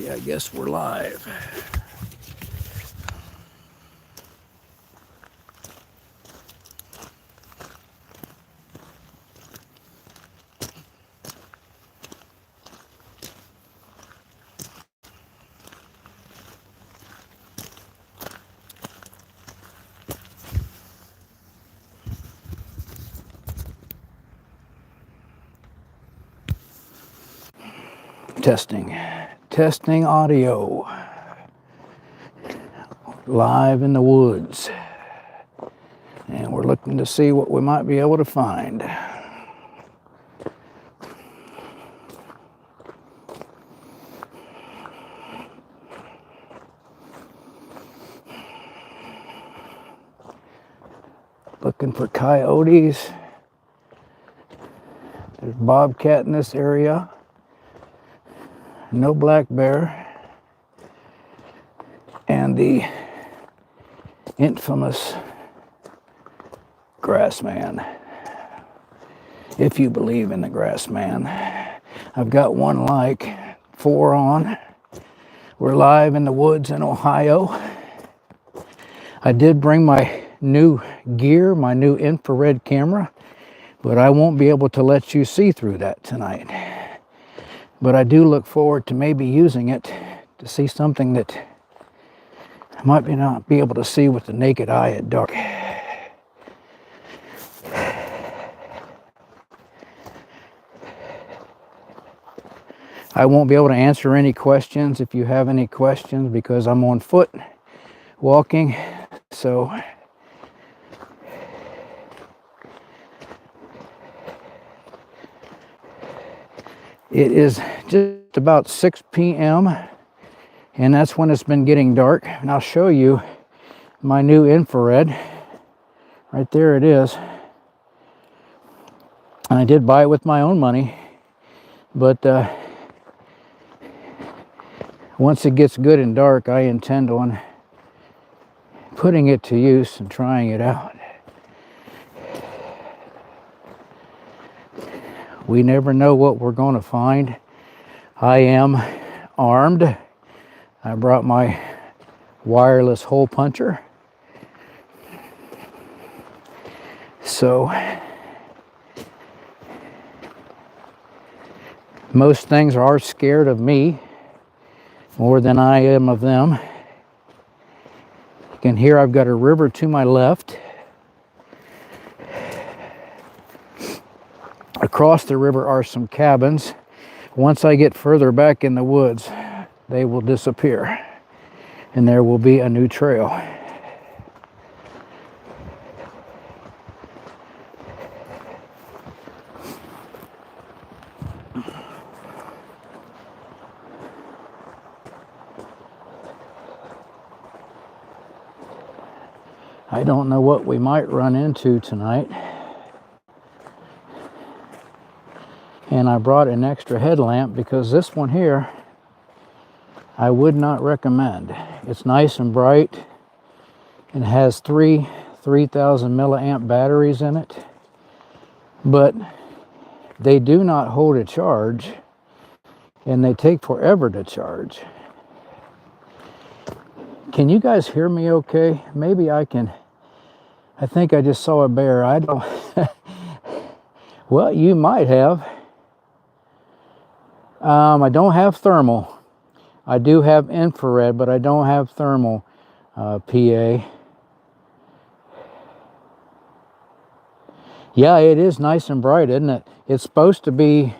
Okay, I guess we're live. Testing audio. Live in the woods. And we're looking to see what we might be able to find. Looking for coyotes. There's bobcat in this area. No black bear. And the infamous grass man. If you believe in the grass man. I've got one like, 4 on. We're live in the woods in Ohio. I did bring my new gear, my new infrared camera, but I won't be able to let you see through that tonight. But I do look forward to maybe using it to see something that I might not be able to see with the naked eye at dark. I won't be able to answer any questions if you have any questions because I'm on foot walking, so it is just about 6 p.m. and that's when it's been getting dark. And I'll show you my new infrared. Right there it is. And I did buy it with my own money, but once it gets good and dark, I intend on putting it to use and trying it out. We never know what we're going to find. I am armed. I brought my wireless hole puncher. So most things are scared of me more than I am of them. You can hear I've got a river to my left. Across the river are some cabins. Once I get further back in the woods, they will disappear and there will be a new trail. I don't know what we might run into tonight. And I brought an extra headlamp because this one here I would not recommend. It's nice and bright and has 3,000 milliamp batteries in it, but they do not hold a charge and they take forever to charge. Can you guys hear me okay? Maybe I can. I think I just saw a bear. I don't. Well, you might have. I don't have thermal. I do have infrared, but I don't have thermal, PA. Yeah, it is nice and bright, isn't it? It's supposed to be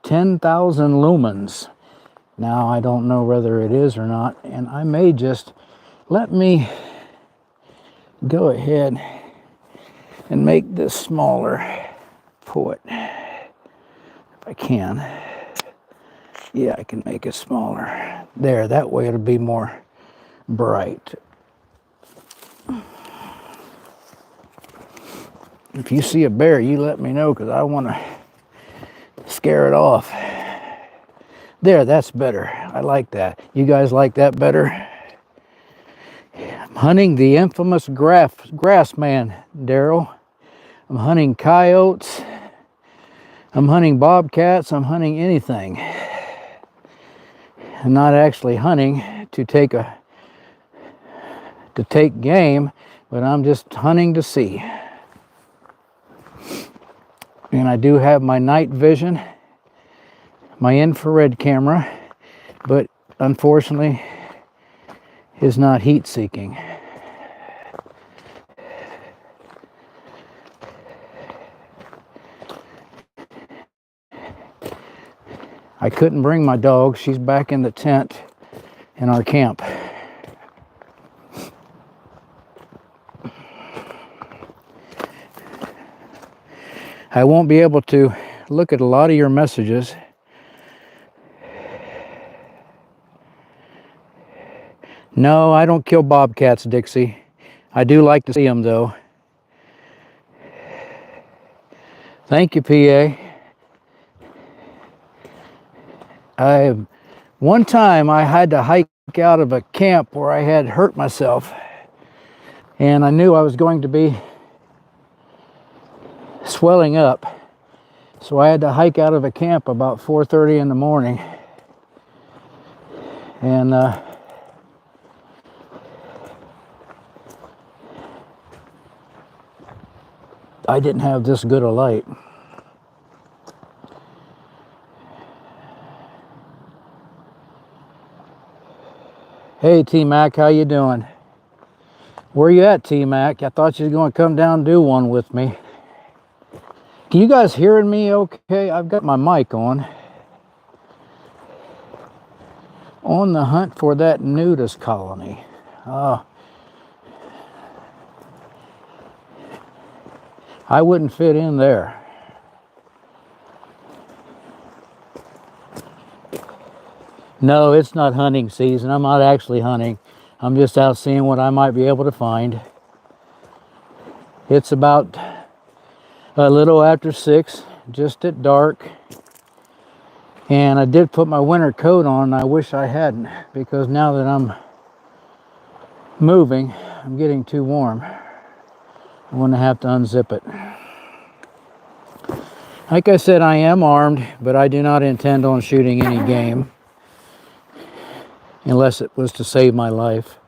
10,000 lumens. Now, I don't know whether it is or not, and I may just, let me go ahead and make this smaller. Pull it, if I can. Yeah, I can make it smaller. There, that way it'll be more bright. If you see a bear, you let me know because I want to scare it off. There, that's better. I like that. You guys like that better? I'm hunting the infamous grass man, Daryl. I'm hunting coyotes. I'm hunting bobcats. I'm hunting anything. I'm not actually hunting to take game, but I'm just hunting to see. And I do have my night vision, my infrared camera, but unfortunately is not heat seeking. I couldn't bring my dog. She's back in the tent in our camp. I won't be able to look at a lot of your messages. No, I don't kill bobcats, Dixie. I do like to see them, though. Thank you, PA. One time I had to hike out of a camp where I had hurt myself, and I knew I was going to be swelling up, so I had to hike out of a camp about 4:30 in the morning, and I didn't have this good a light. Hey T-Mac, how you doing? Where you at, T-Mac? I thought you was going to come down and do one with me. Can you guys hearing me okay? I've got my mic on. On the hunt for that nudist colony. I wouldn't fit in there. No, it's not hunting season. I'm not actually hunting. I'm just out seeing what I might be able to find. It's about a little after 6, just at dark. And I did put my winter coat on. I wish I hadn't, because now that I'm moving, I'm getting too warm. I'm going to have to unzip it. Like I said, I am armed, but I do not intend on shooting any game unless it was to save my life.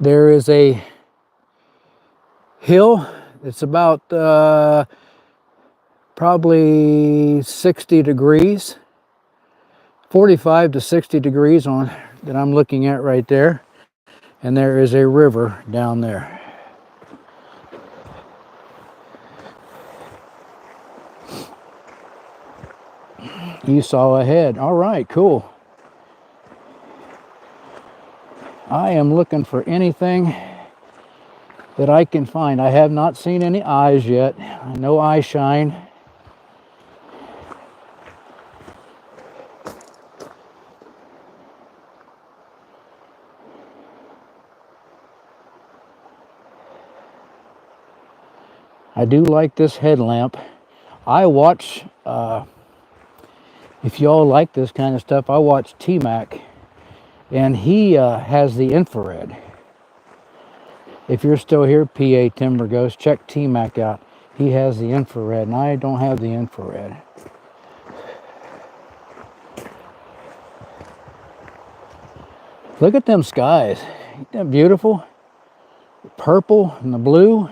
There is a hill. It's about probably 60 degrees, 45 to 60 degrees on that I'm looking at right there. And there is a river down there. You saw ahead. All right, cool. I am looking for anything that I can find. I have not seen any eyes yet. No eye shine. I do like this headlamp. I watch, if y'all like this kind of stuff, I watch T-Mac, and he has the infrared. If you're still here, PA Timber Ghost, check T-Mac out. He has the infrared, and I don't have the infrared. Look at them skies. Isn't that beautiful? The purple and the blue.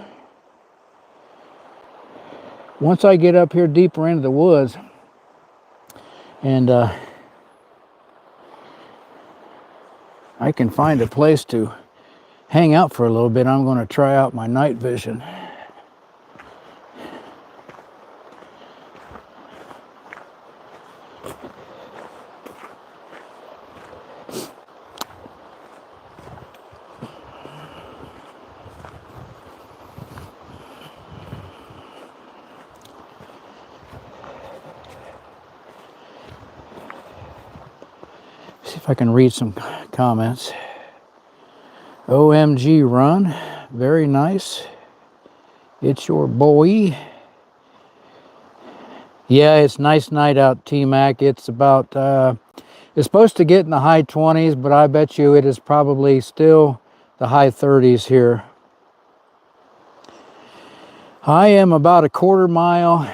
Once I get up here deeper into the woods and I can find a place to hang out for a little bit, I'm going to try out my night vision. See if I can read some comments. OMG run, very nice. It's your boy. Yeah, it's nice night out, T-Mac. It's about, it's supposed to get in the high 20s, but I bet you it is probably still the high 30s here. I am about a quarter mile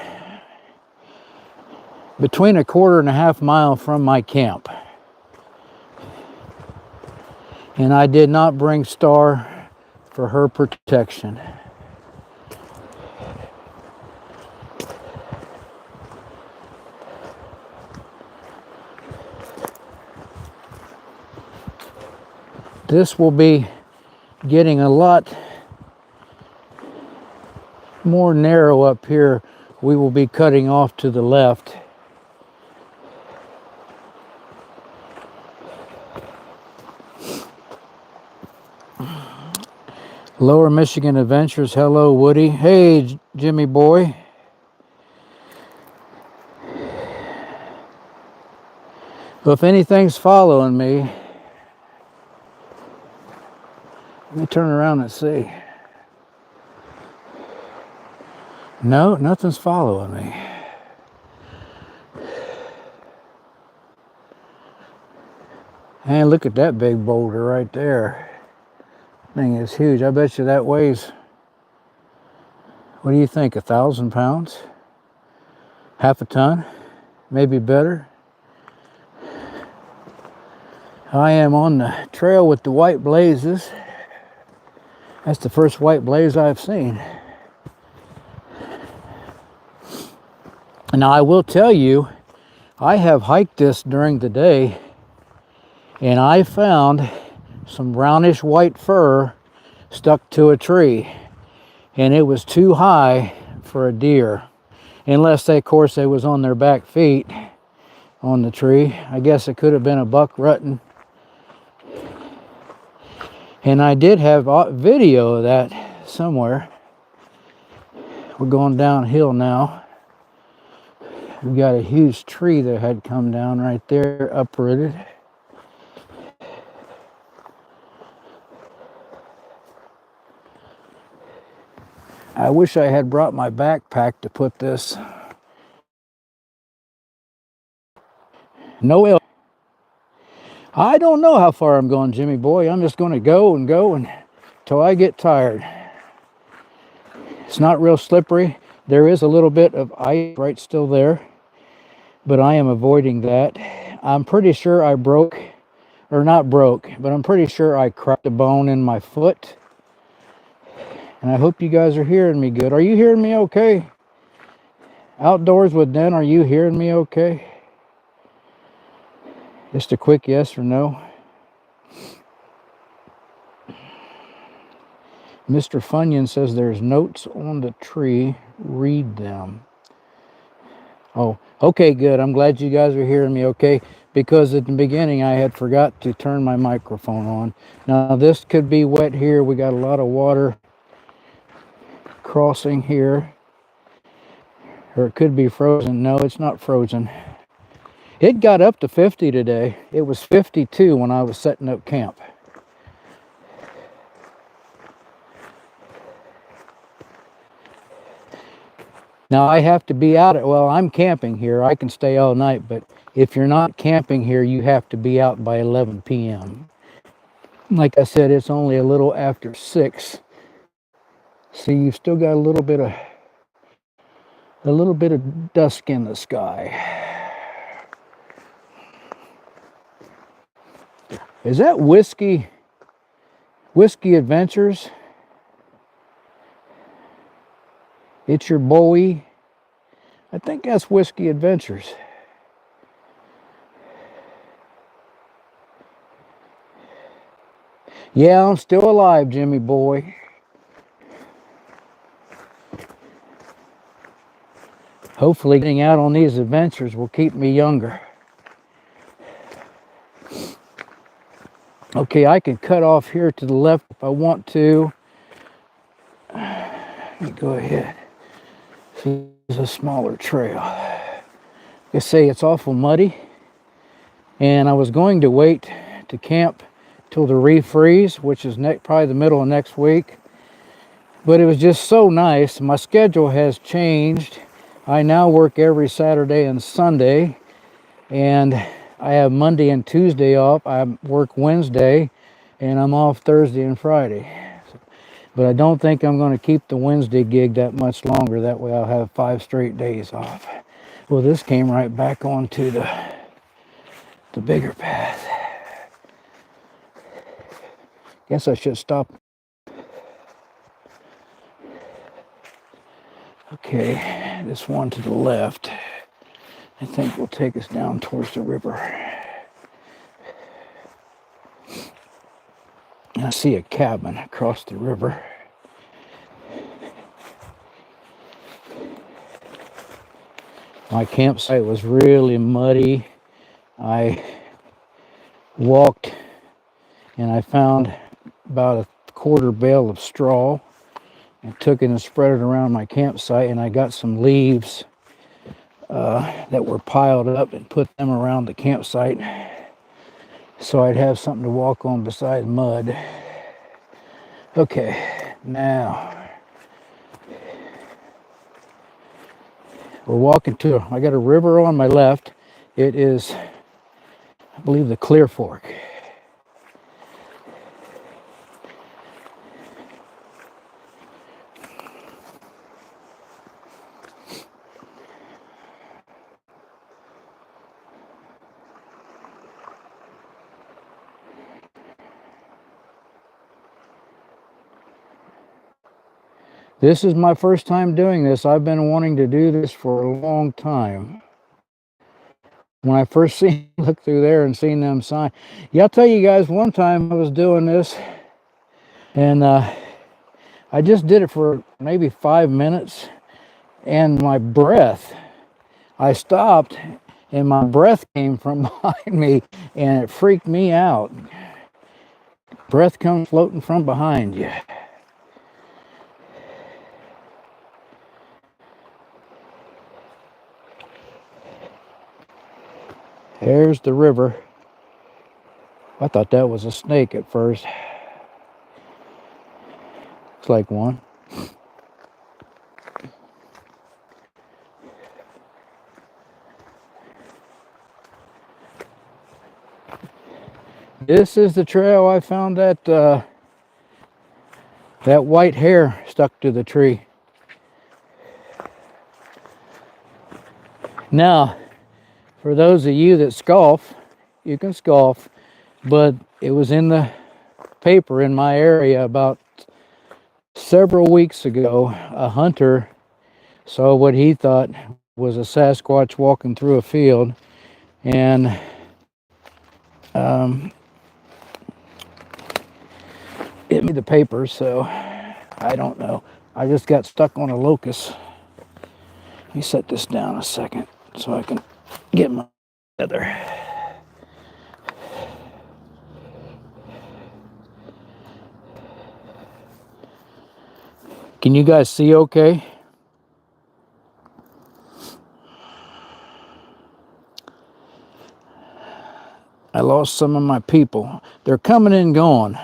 between a quarter and a half mile from my camp. And I did not bring Star for her protection. This will be getting a lot more narrow up here. We will be cutting off to the left. Lower Michigan Adventures. Hello, Woody. Hey, Jimmy boy. Well, if anything's following me, let me turn around and see. No, nothing's following me. And look at that big boulder right there. Thing is huge. I bet you that weighs, what do you think, 1,000 pounds? Half a ton? Maybe better? I am on the trail with the white blazes. That's the first white blaze I've seen. Now I will tell you, I have hiked this during the day and I found some brownish white fur stuck to a tree, and it was too high for a deer, unless they, of course, they was on their back feet on the tree. I guess it could have been a buck rutting. And I did have video of that somewhere. We're going downhill now. We got a huge tree that had come down right there, uprooted. I wish I had brought my backpack to put this. No ill. I don't know how far I'm going, Jimmy boy. I'm just going to go until I get tired. It's not real slippery. There is a little bit of ice right still there, but I am avoiding that. I'm pretty sure I broke, or not broke, but I'm pretty sure I cracked a bone in my foot. And I hope you guys are hearing me good. Are you hearing me okay? Outdoors with Den, are you hearing me okay? Just a quick yes or no. Mr. Funyon says there's notes on the tree. Read them. Oh, okay, good. I'm glad you guys are hearing me okay, because at the beginning I had forgot to turn my microphone on. Now this could be wet here. We got a lot of water crossing here, or it could be frozen. No, it's not frozen. It got up to 50 today. It was 52 when I was setting up camp. Now I have to be out at, well, I'm camping here. I can stay all night, but if you're not camping here, you have to be out by 11 p.m. Like I said, it's only a little after 6. See, you've still got a little bit of dusk in the sky. Is that Whiskey Adventures? It's your boy. I think that's Whiskey Adventures. Yeah, I'm still alive, Jimmy boy. Hopefully getting out on these adventures will keep me younger. Okay, I can cut off here to the left if I want to. Let me go ahead. This is a smaller trail. They say it's awful muddy, and I was going to wait to camp till the refreeze, which is probably the middle of next week. But it was just so nice. My schedule has changed. I now work every Saturday and Sunday, and I have Monday and Tuesday off. I work Wednesday, and I'm off Thursday and Friday. But I don't think I'm going to keep the Wednesday gig that much longer. That way I'll have 5 straight days off. Well, this came right back onto the bigger path. Guess I should stop. Okay, this one to the left, I think will take us down towards the river. And I see a cabin across the river. My campsite was really muddy. I walked and I found about a quarter bale of straw and took it and spread it around my campsite, and I got some leaves that were piled up and put them around the campsite so I'd have something to walk on besides mud. Okay, now we're walking to, I got a river on my left. It is, I believe, the Clear Fork. This is my first time doing this. I've been wanting to do this for a long time. When I first looked through there and seen them sign. Yeah, I'll tell you guys, one time I was doing this and I just did it for maybe 5 minutes, and my breath, I stopped and my breath came from behind me and it freaked me out. Breath comes floating from behind you. There's the river. I thought that was a snake at first. Looks like one. This is the trail I found that that white hair stuck to the tree. Now, for those of you that scoff, you can scoff, but it was in the paper in my area about several weeks ago. A hunter saw what he thought was a Sasquatch walking through a field, and it made the paper, so I don't know. I just got stuck on a locust. Let me set this down a second so I can get my feather. Can you guys see okay? I lost some of my people. They're coming and going.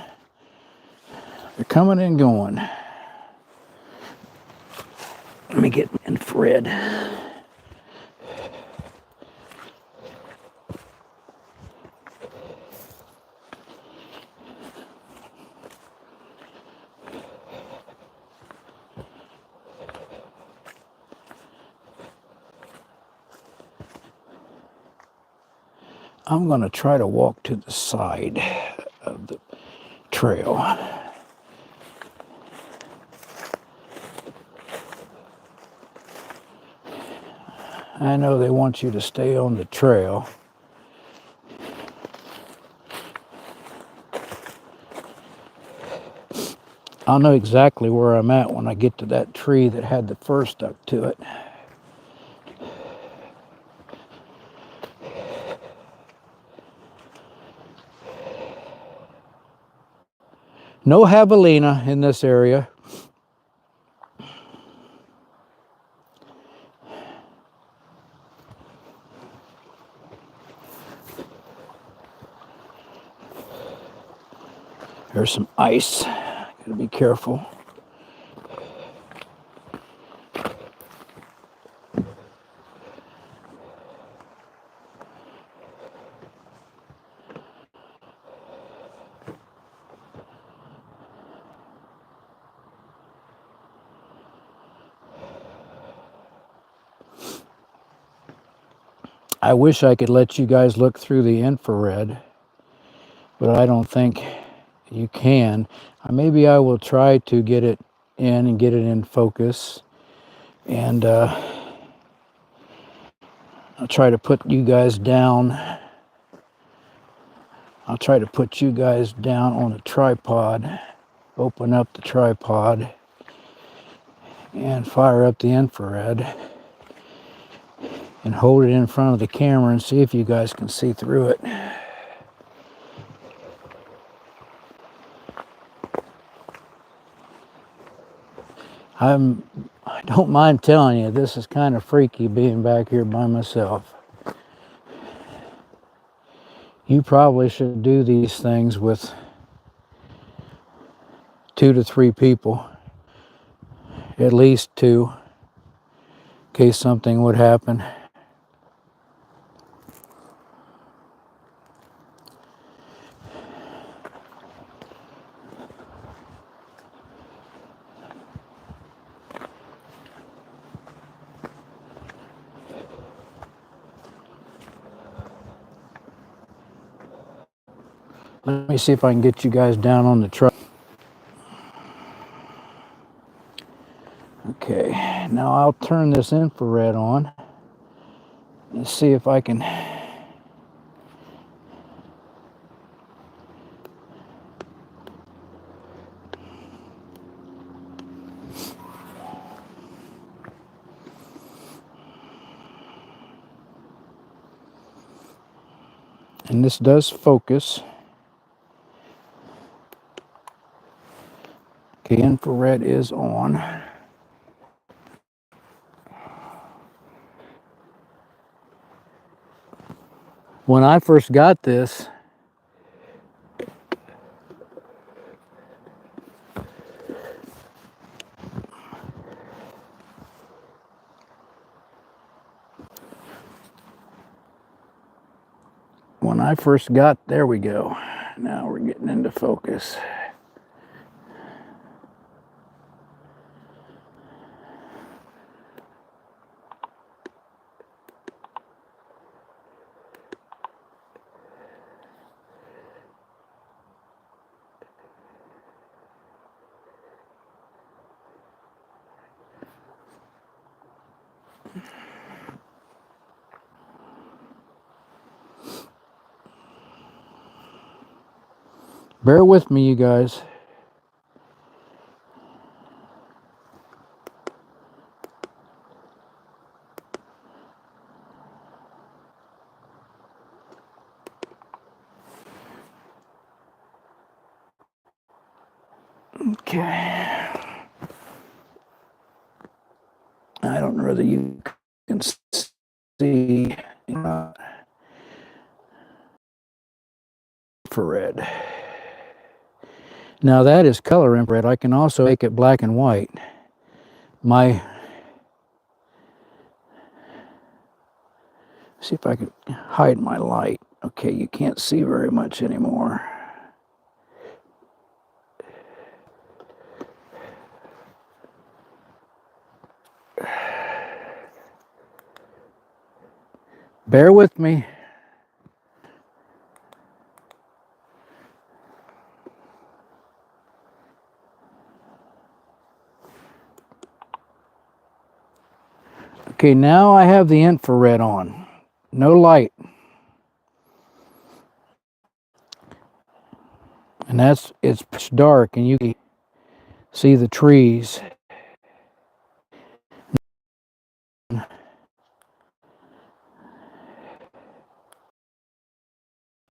They're coming and going. Let me get infrared. I'm going to try to walk to the side of the trail. I know they want you to stay on the trail. I'll know exactly where I'm at when I get to that tree that had the fur stuck to it. No javelina in this area. There's some ice. Gotta be careful. I wish I could let you guys look through the infrared, but I don't think you can. Maybe I will try to get it in and get it in focus, and I'll try to put you guys down. I'll try to put you guys down on a tripod, open up the tripod, and fire up the infrared, and hold it in front of the camera and see if you guys can see through it. I don't mind telling you, this is kind of freaky being back here by myself. You probably should do these things with 2 to 3 people, at least 2, in case something would happen. Let me see if I can get you guys down on the truck. Okay, now I'll turn this infrared on and see if I can. And this does focus. Okay, infrared is on. When I first got this, there we go. Now we're getting into focus. Bear with me, you guys. Okay. I don't know whether you can see infrared. Now that is color infrared. I can also make it black and white. See if I can hide my light. Okay, you can't see very much anymore. Bear with me. Okay, now I have the infrared on. No light. And it's dark and you can see the trees.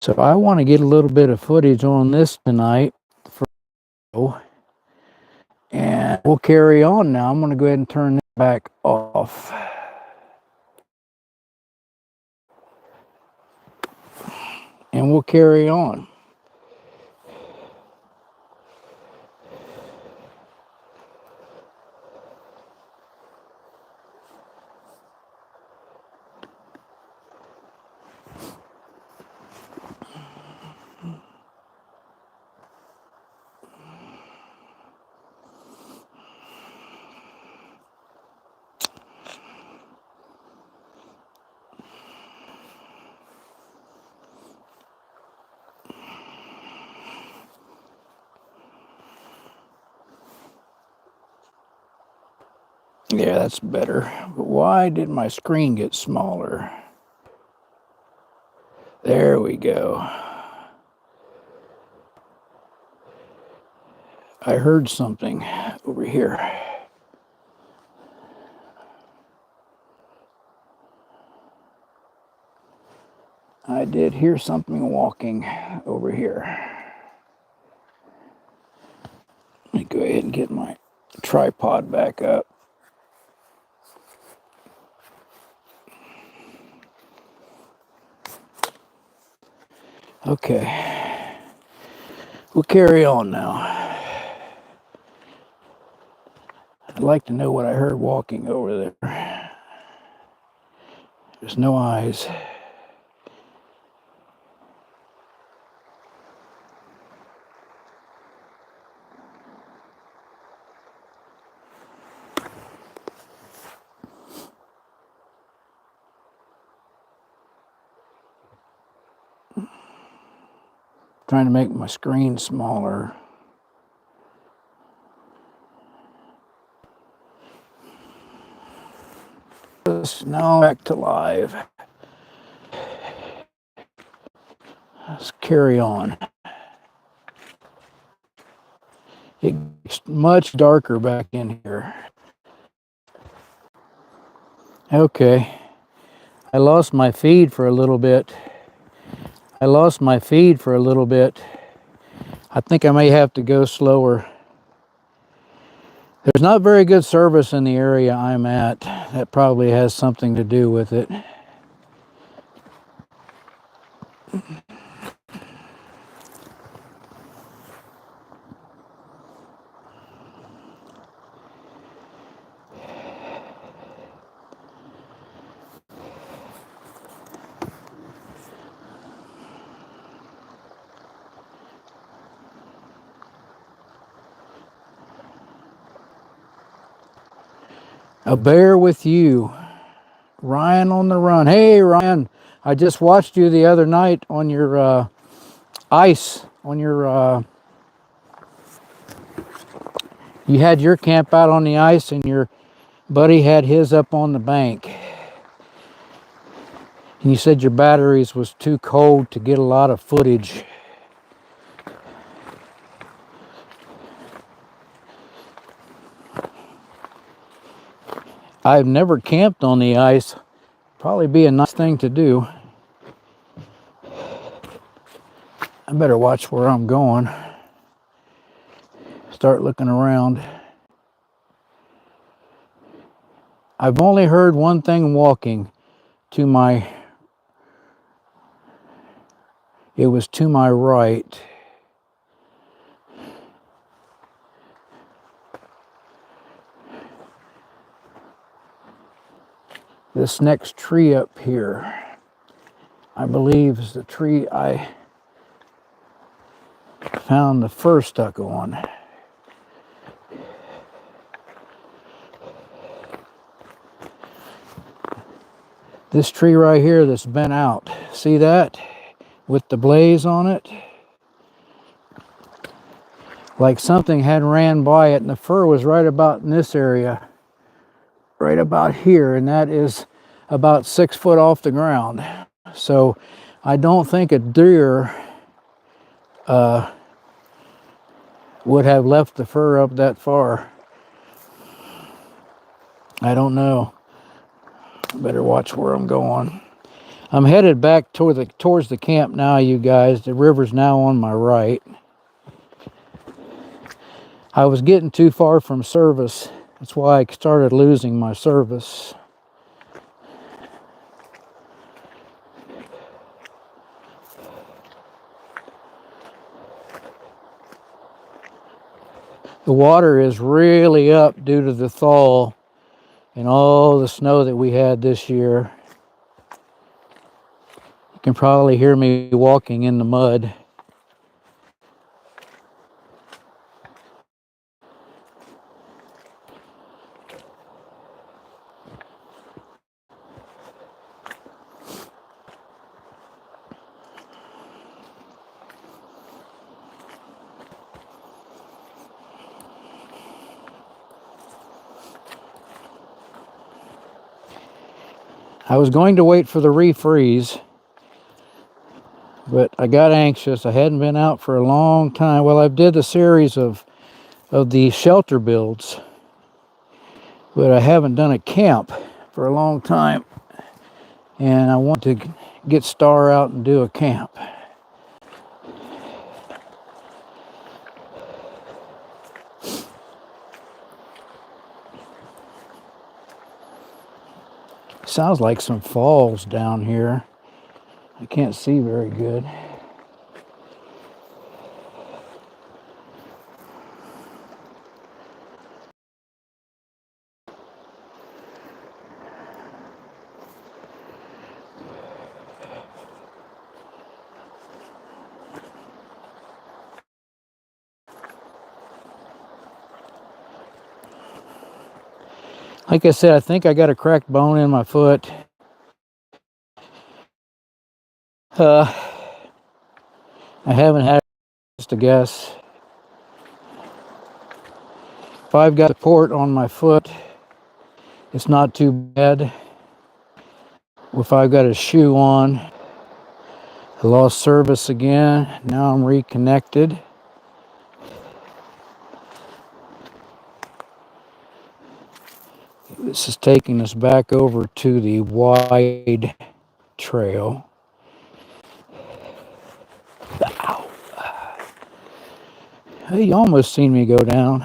So I want to get a little bit of footage on this tonight. And we'll carry on now. I'm going to go ahead and turn it back off. And we'll carry on. Yeah, that's better. But why did my screen get smaller? There we go. I heard something over here. I did hear something walking over here. Let me go ahead and get my tripod back up. Okay, we'll carry on now. I'd like to know what I heard walking over there. There's no eyes. Trying to make my screen smaller. Now back to live. Let's carry on. It gets much darker back in here. Okay. I lost my feed for a little bit. I think I may have to go slower. There's not very good service in the area I'm at. That probably has something to do with it. A bear with you. Ryan on the run. Hey, Ryan, I just watched you the other night on your ice, you had your camp out on the ice and your buddy had his up on the bank. And you said your batteries was too cold to get a lot of footage. I've never camped on the ice. Probably be a nice thing to do. I better watch where I'm going. Start looking around. I've only heard one thing walking to my, it was to my right. This next tree up here, I believe is the tree I found the fur stuck on. This tree right here that's bent out. See that? With the blaze on it? Like something had ran by it, and the fur was right about in this area. Right about here, and that is about 6 foot off the ground. So I don't think a deer would have left the fur up that far. I don't know. Better watch where I'm going. I'm headed back towards the camp now, you guys. The river's now on my right. I was getting too far from service. That's why I started losing my service. The water is really up due to the thaw and all the snow that we had this year. You can probably hear me walking in the mud. I was going to wait for the refreeze, but I got anxious. I hadn't been out for a long time. Well, I did a series of the shelter builds, but I haven't done a camp for a long time, and I want to get Star out and do a camp. Sounds like some falls down here. I can't see very good. Like I said, I think I got a cracked bone in my foot. I haven't had just a guess. If I've got support on my foot, it's not too bad. If I've got a shoe on, I lost service again. Now I'm reconnected. This is taking us back over to the wide trail. Ow. Hey, you almost seen me go down.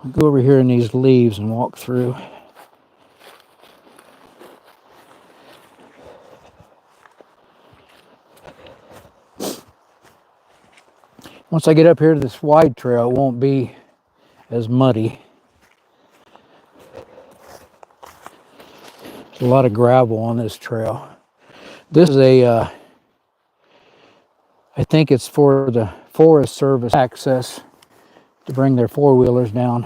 I'll go over here in these leaves and walk through. Once I get up here to this wide trail, it won't be as muddy. There's a lot of gravel on this trail. This is I think it's for the Forest Service access to bring their four-wheelers down.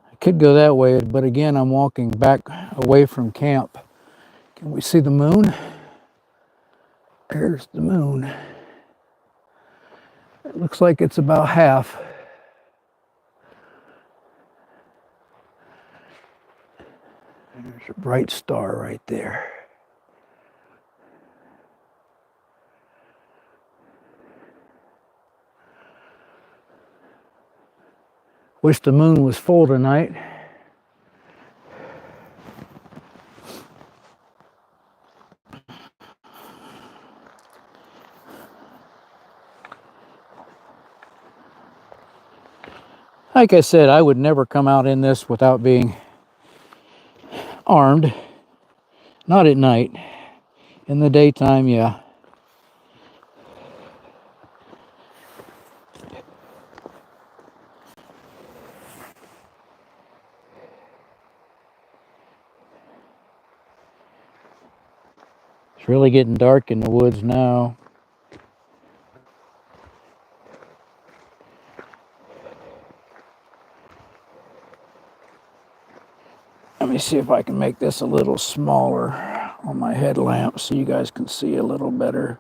I could go that way, but again, I'm walking back away from camp. Can we see the moon? There's the moon. It looks like it's about half. There's a bright star right there. Wish the moon was full tonight. Like I said, I would never come out in this without being armed. Not at night. In the daytime, yeah. It's really getting dark in the woods now. Let me see if I can make this a little smaller on my headlamp so you guys can see a little better.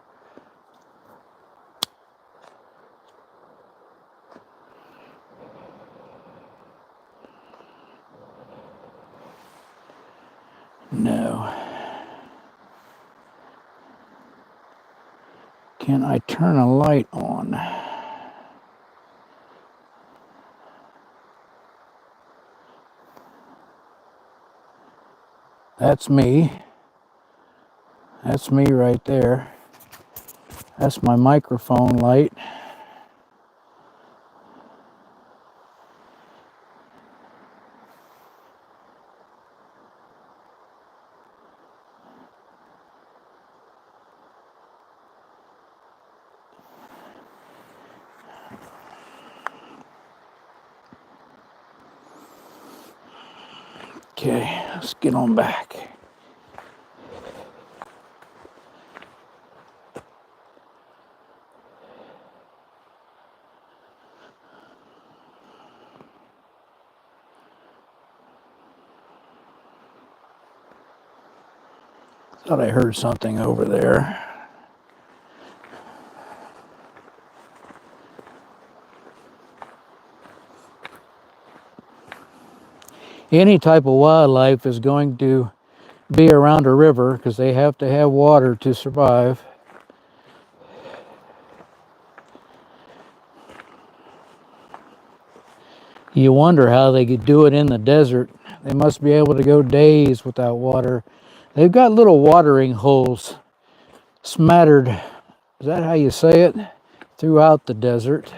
No. Can I turn a light on? That's me. That's me right there. That's my microphone light. Okay, let's get on back. Thought I heard something over there. Any type of wildlife is going to be around a river because they have to have water to survive. You wonder how they could do it in the desert. They must be able to go days without water. They've got little watering holes smattered, is that how you say it? Throughout the desert.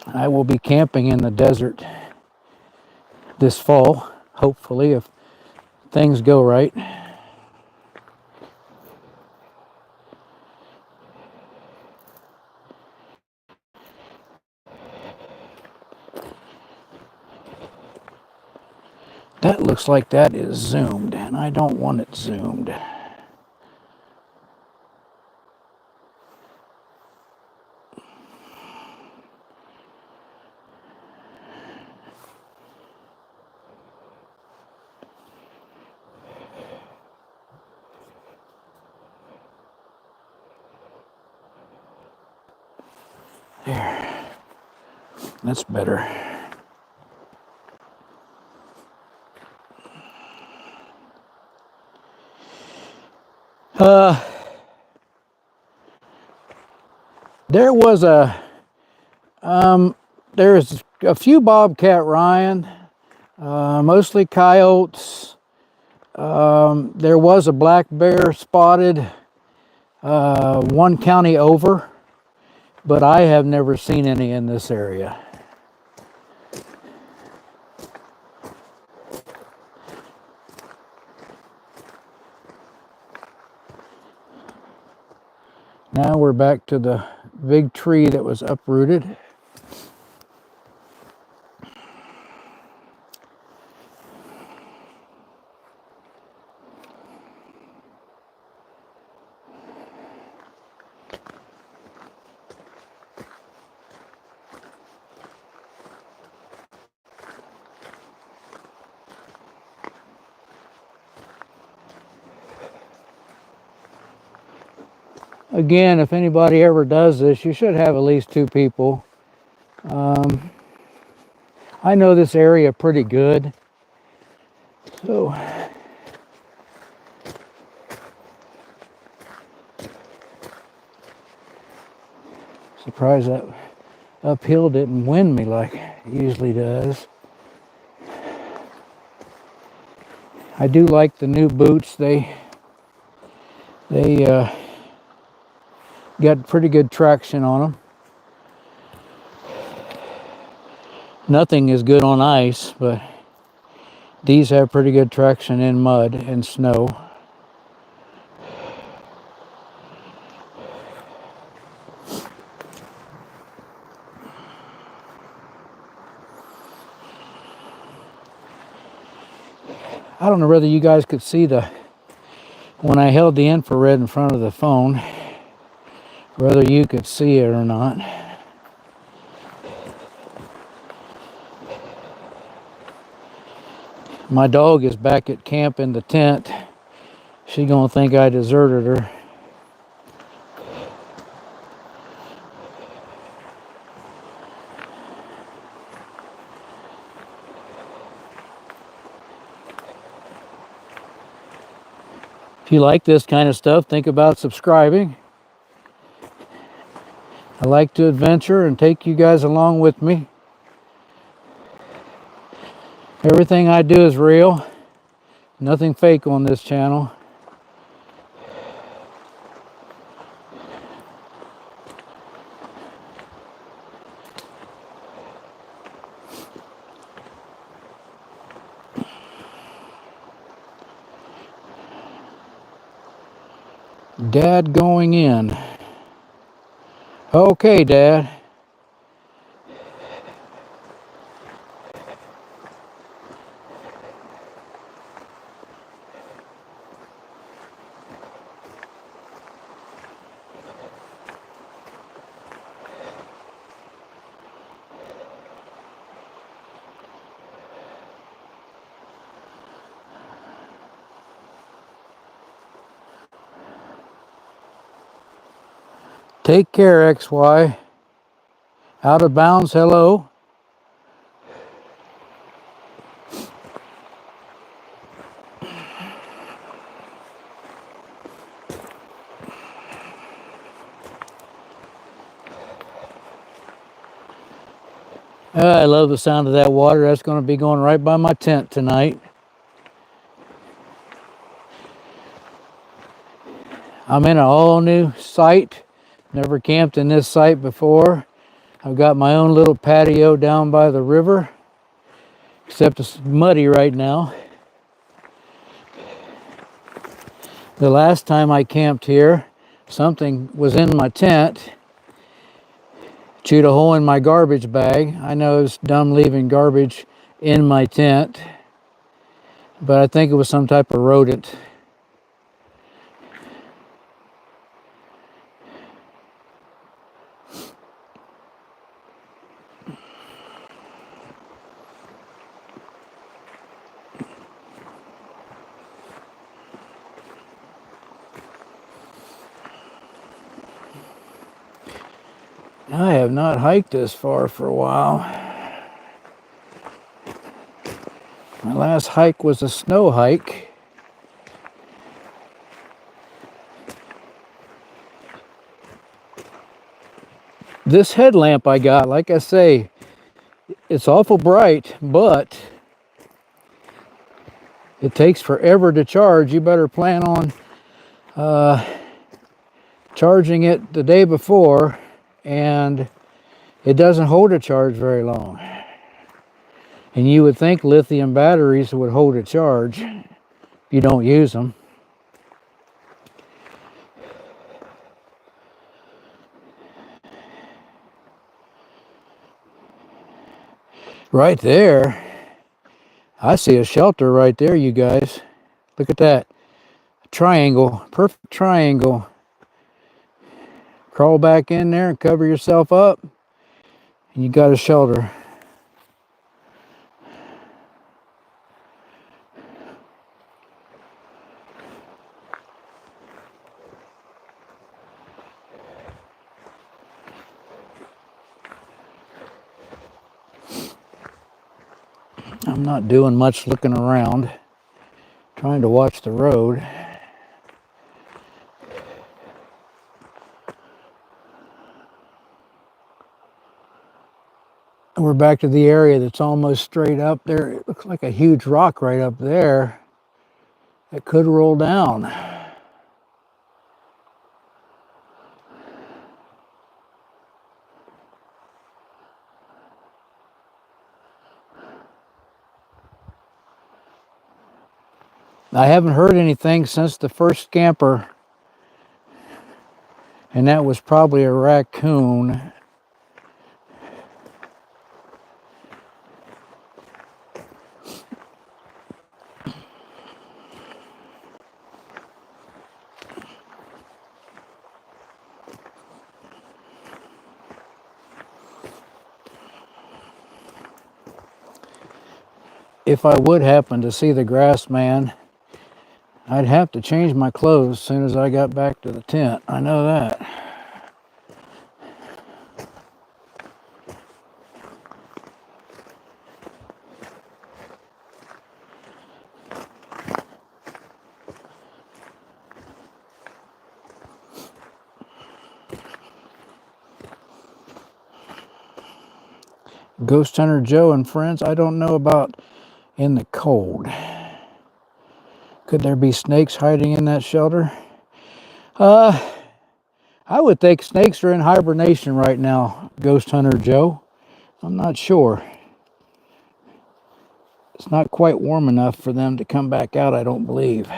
I will be camping in the desert this fall, hopefully, if things go right. That looks like that is zoomed, and I don't want it zoomed. There. That's better. There was there's a few bobcat Ryan, mostly coyotes. There was a black bear spotted one county over, but I have never seen any in this area. Now we're back to the big tree that was uprooted. Again, if anybody ever does this, you should have at least 2 people. I know this area pretty good, so surprised that uphill didn't wind me like it usually does. I do like the new boots. They got pretty good traction on them. Nothing is good on ice, but these have pretty good traction in mud and snow. I don't know whether you guys could see when I held the infrared in front of the phone, whether you could see it or not. My dog is back at camp in the tent. She's gonna think I deserted her. If you like this kind of stuff, think about subscribing. I like to adventure and take you guys along with me. Everything I do is real. Nothing fake on this channel. Dad going in. Okay, Dad. Take care, XY. Out of bounds, hello. I love the sound of that water. That's going to be going right by my tent tonight. I'm in an all new site. Never camped in this site before. I've got my own little patio down by the river, except it's muddy right now. The last time I camped here, something was in my tent, chewed a hole in my garbage bag. I know it's dumb leaving garbage in my tent, but I think it was some type of rodent. I have not hiked this far for a while. My last hike was a snow hike. This headlamp I got, like I say, it's awful bright, but it takes forever to charge. You better plan on charging it the day before, and it doesn't hold a charge very long. And you would think lithium batteries would hold a charge if you don't use them. Right there, I see a shelter right there, you guys. Look at that. A triangle, perfect triangle. Crawl back in there and cover yourself up, and you got a shelter. I'm not doing much looking around, trying to watch the road. We're back to the area that's almost straight up there. It looks like a huge rock right up there that could roll down. I haven't heard anything since the first scamper, and that was probably a raccoon. If I would happen to see the grass man, I'd have to change my clothes as soon as I got back to the tent. I know that. Ghost Hunter Joe and friends, I don't know about in the cold. Could there be snakes hiding in that shelter? I would think snakes are in hibernation right now, Ghost Hunter Joe. I'm not sure. It's not quite warm enough for them to come back out, I don't believe.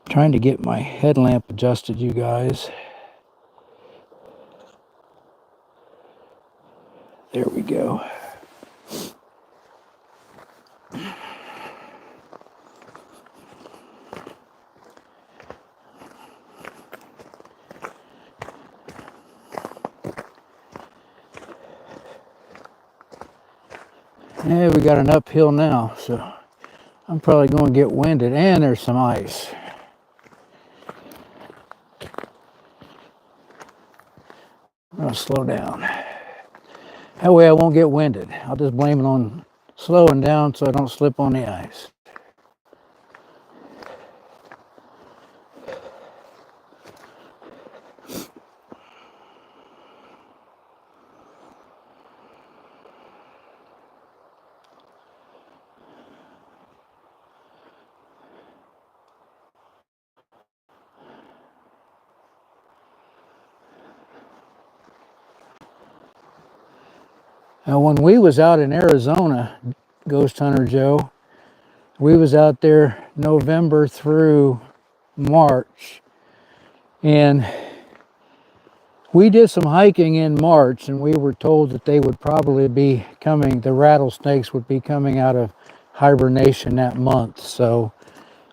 Trying to get my headlamp adjusted, you guys. There we go. Yeah, we got an uphill now, so I'm probably going to get winded, and there's some ice. I'm going to slow down. That way I won't get winded. I'll just blame it on slowing down so I don't slip on the ice. Now, when we was out in Arizona, Ghost Hunter Joe, we was out there November through March, and we did some hiking in March, and we were told that they would probably be coming, the rattlesnakes would be coming out of hibernation that month, so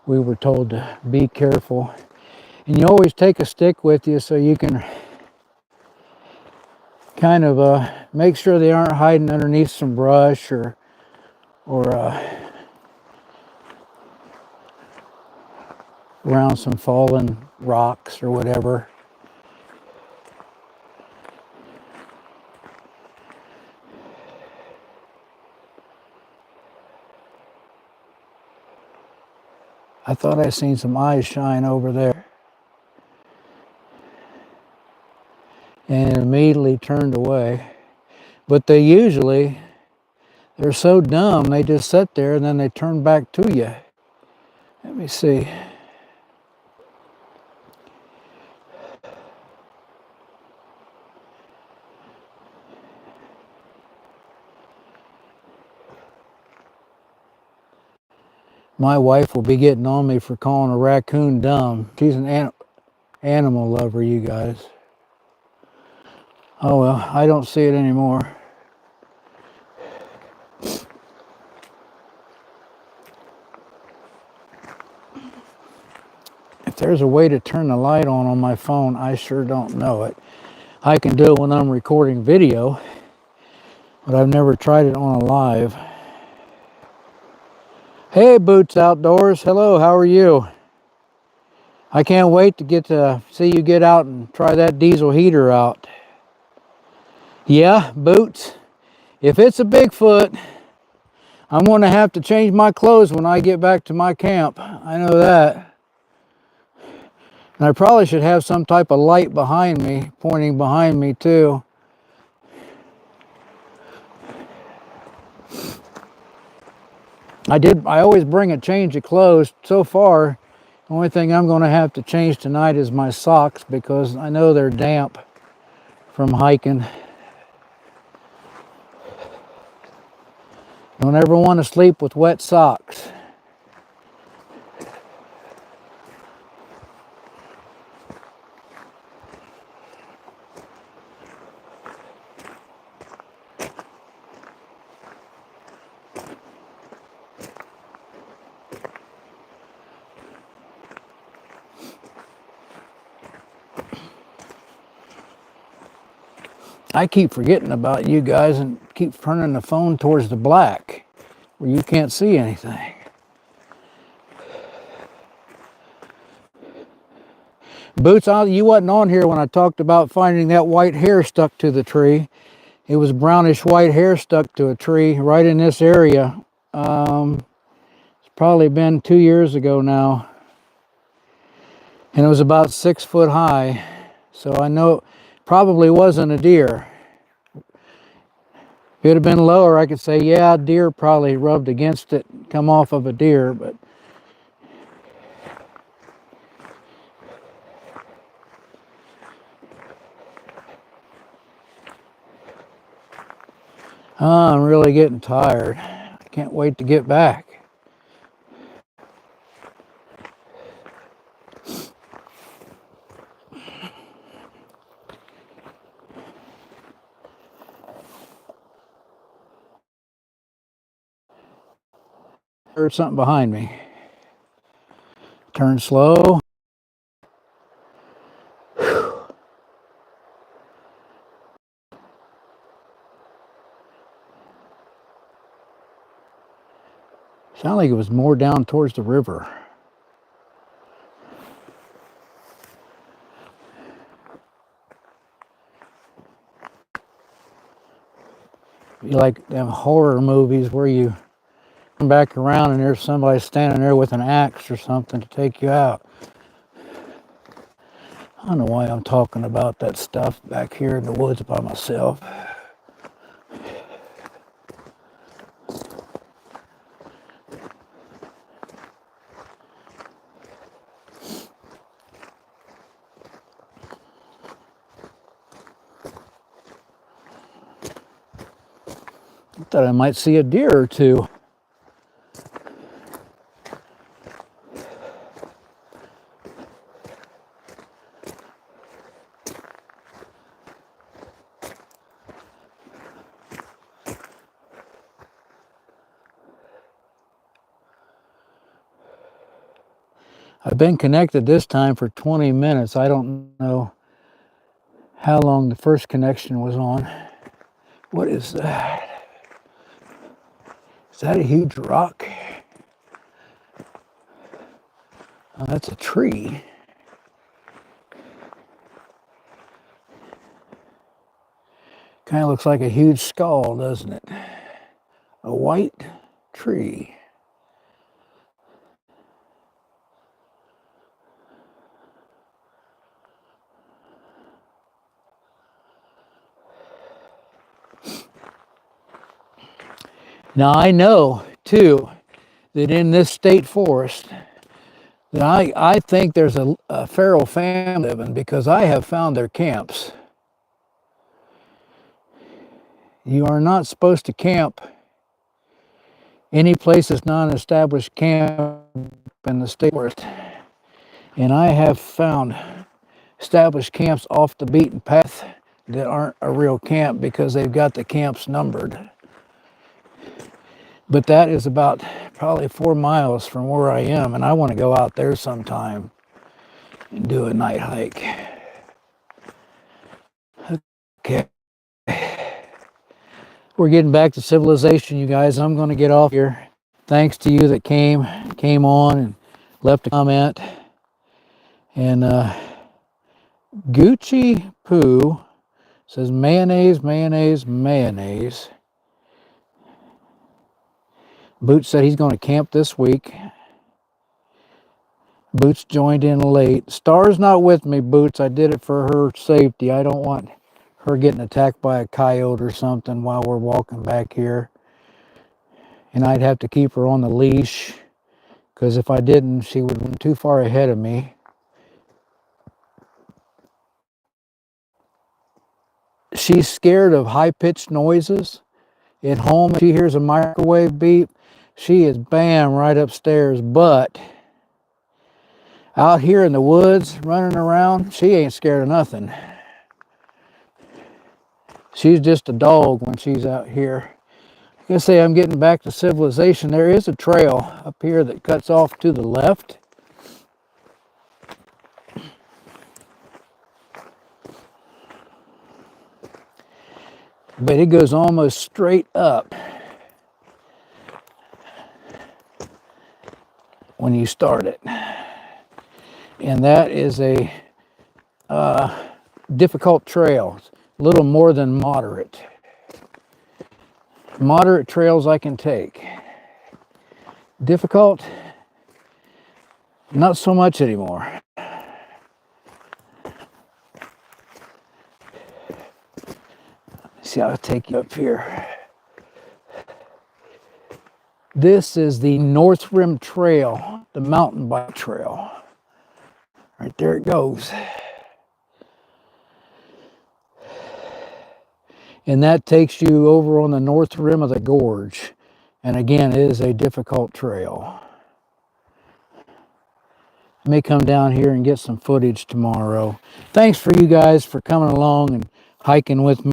we were told to be careful. And you always take a stick with you so you can kind of make sure they aren't hiding underneath some brush or around some fallen rocks or whatever. I thought I seen some eyes shine over there, and it immediately turned away. But they're so dumb, they just sit there and then they turn back to you. Let me see. My wife will be getting on me for calling a raccoon dumb. She's an animal lover, you guys. Oh well, I don't see it anymore. If there's a way to turn the light on my phone, I sure don't know it. I can do it when I'm recording video, but I've never tried it on a live. Hey, Boots Outdoors. Hello, how are you? I can't wait to get to see you get out and try that diesel heater out. Yeah, Boots. If it's a Bigfoot, I'm going to have to change my clothes when I get back to my camp. I know that. And I probably should have some type of light behind me, pointing behind me too. I always bring a change of clothes. So far, the only thing I'm going to have to change tonight is my socks because I know they're damp from hiking. Don't ever want to sleep with wet socks. I keep forgetting about you guys and keep turning the phone towards the black where you can't see anything. Boots, you wasn't on here when I talked about finding that white hair stuck to the tree. It was brownish white hair stuck to a tree right in this area. It's probably been 2 years ago now. And it was about 6 foot high. So I know it probably wasn't a deer. If it had been lower, I could say, yeah, a deer probably rubbed against it, come off of a deer, but I'm really getting tired. I can't wait to get back. Heard something behind me. Turn slow. Sounded like it was more down towards the river. You like them horror movies where you come back around and there's somebody standing there with an axe or something to take you out. I don't know why I'm talking about that stuff back here in the woods by myself. I thought I might see a deer or two. I've been connected this time for 20 minutes. I don't know how long the first connection was on. What is that? Is that a huge rock? Oh, that's a tree. Kind of looks like a huge skull, doesn't it? A white tree. Now I know, too, that in this state forest, that I think there's a feral family living because I have found their camps. You are not supposed to camp any place that's not an established camp in the state forest. And I have found established camps off the beaten path that aren't a real camp because they've got the camps numbered. But that is about probably 4 miles from where I am, and I want to go out there sometime and do a night hike. Okay. We're getting back to civilization, you guys. I'm going to get off here. Thanks to you that came on and left a comment. And Gucci Poo says mayonnaise, mayonnaise, mayonnaise. Boots said he's going to camp this week. Boots joined in late. Star's not with me, Boots. I did it for her safety. I don't want her getting attacked by a coyote or something while we're walking back here. And I'd have to keep her on the leash because if I didn't, she would run too far ahead of me. She's scared of high-pitched noises. At home, if she hears a microwave beep, she is bam right upstairs. But out here in the woods, running around, she ain't scared of nothing. She's just a dog when she's out here. I guess I'm getting back to civilization. There is a trail up here that cuts off to the left. But it goes almost straight up when you start it. And that is a difficult trail. A little more than moderate. Moderate trails I can take. Difficult, not so much anymore. See, I'll take you up here. This is the North Rim Trail, the mountain bike trail. Right there it goes. And that takes you over on the north rim of the gorge. And again, it is a difficult trail. I may come down here and get some footage tomorrow. Thanks for you guys for coming along and hiking with me.